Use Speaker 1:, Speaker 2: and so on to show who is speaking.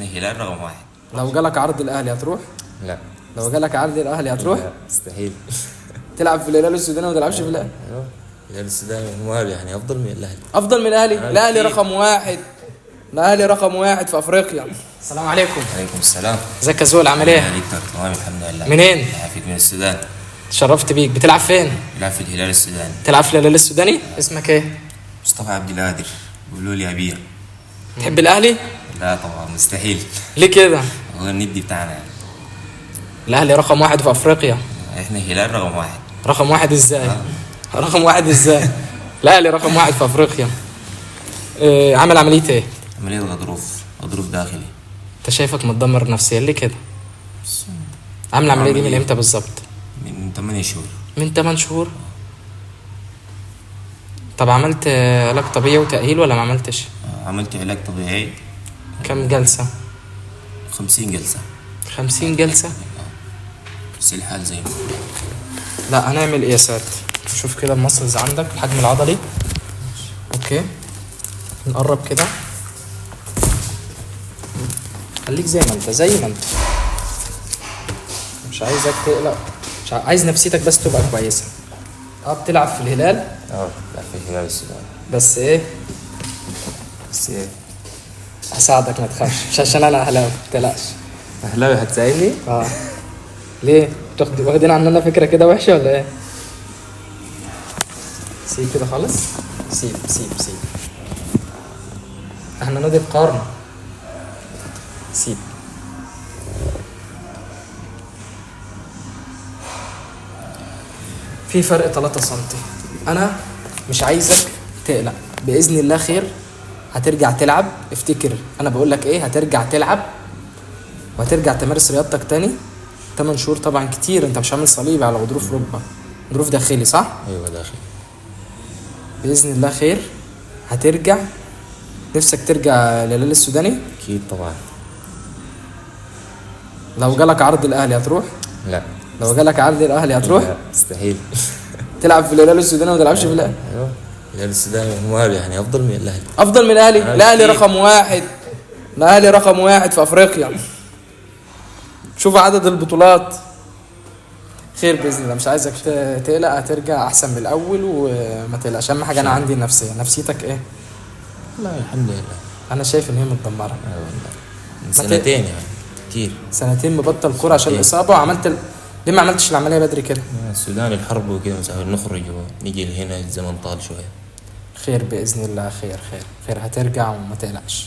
Speaker 1: احنا هلال رقم واحد.
Speaker 2: لو جالك عرض الاهلي هتروح؟
Speaker 1: لا.
Speaker 2: لو جالك عرض الاهلي هتروح؟
Speaker 1: لا مستحيل.
Speaker 2: تلعب في الهلال السوداني وما تلعبش في الاهلي؟
Speaker 1: ايوه الهلال السوداني مال يعني افضل من الاهلي.
Speaker 2: افضل من الاهلي؟ الاهلي
Speaker 1: كتير.
Speaker 2: رقم واحد. الاهلي رقم واحد في افريقيا. السلام عليكم.
Speaker 1: عليكم السلام.
Speaker 2: ازيك يا زول، عامل ايه؟
Speaker 1: يا دكتور تمام الحمد لله.
Speaker 2: منين؟
Speaker 1: عافيك من السودان.
Speaker 2: تشرفت بيك. بتلعب فين؟
Speaker 1: بلعب في الهلال السوداني.
Speaker 2: تلعب في الهلال السوداني؟ اسمك ايه؟
Speaker 1: مصطفى عبد القادر بيقولوا لي ابيع.
Speaker 2: تحب الاهلي؟
Speaker 1: لا طبعا مستحيل.
Speaker 2: ليه كده؟
Speaker 1: هو الندي بتاعنا يعني.
Speaker 2: الاهلي رقم واحد في افريقيا.
Speaker 1: احنا هلال رقم واحد.
Speaker 2: رقم واحد ازاي؟ رقم واحد ازاي؟ الاهلي رقم واحد في افريقيا. عمل عمليه ايه؟
Speaker 1: عملية غضروف داخلي.
Speaker 2: انت شايفك متدمر نفسيا ليه كده؟ عامل العمليه دي من امتى بالظبط؟
Speaker 1: من 8 شهور.
Speaker 2: من 8 شهور. طب عملت علاج طبيعي وتأهيل ولا ما عملتش؟
Speaker 1: عملت علاج طبيعي.
Speaker 2: كم جلسة؟
Speaker 1: 50 جلسة.
Speaker 2: 50 جلسة؟
Speaker 1: بس الحال زي ما هو.
Speaker 2: لا هنعمل قياسات. شوف كده المسلز عندك، الحجم العضلي. اوكي نقرب كده. خليك زي ما انت زي ما انت. مش عايزك تقلق، مش عايز نفسيتك بس تبقى كويسة. بتلعب في الهلال؟
Speaker 1: لا في الهلال السوداني.
Speaker 2: بس ايه؟
Speaker 1: بس ايه؟
Speaker 2: هساعدك ما تخافش، مش عشان انا اهلاوي ما تقلقش.
Speaker 1: اهلاوي هتساعدني؟
Speaker 2: ليه؟ واخدين عننا فكرة كده وحشة ولا ايه؟ سيب كده خالص. سيب. احنا نادي القرن. سيب. في فرق 3 سنتي. انا مش عايزك تقلق، باذن الله خير. هترجع تلعب، افتكر انا بقول لك ايه، هترجع تلعب وهترجع تمارس رياضتك تاني. 8 شهور طبعا كتير، انت مش عامل صليبي على غضروف ركبه، غضروف داخلي صح؟
Speaker 1: ايوه داخلي.
Speaker 2: باذن الله خير هترجع. نفسك ترجع للهلال السوداني؟
Speaker 1: اكيد طبعا.
Speaker 2: لو جالك عرض الاهلي هتروح؟
Speaker 1: لا.
Speaker 2: لو جالك عرض الاهلي هتروح؟
Speaker 1: لا مستحيل.
Speaker 2: تلعب في الهلال السوداني وما تلعبش في الاهلي؟
Speaker 1: ايوه الهلال السوداني مال يعني افضل من الاهلي.
Speaker 2: افضل من الاهلي؟ الاهلي رقم واحد. الاهلي رقم واحد في افريقيا. شوف عدد البطولات. خير باذن الله، مش عايزك تقلق، هترجع احسن من الاول وما تقلقش. اهم حاجه انا عندي النفسيه. نفسيتك ايه؟
Speaker 1: لا الحمد لله.
Speaker 2: انا شايف ان هي متدمره.
Speaker 1: ايوه والله من سنتين يعني كتير.
Speaker 2: سنتين مبطل كوره عشان الاصابه. وعملت ليه ما عملتش العمليه بدري كده؟
Speaker 1: السودان الحرب وكده مسافر نخرج ونيجي لهنا الزمن طال شويه.
Speaker 2: خير باذن الله. خير هترجع وما تقلقش.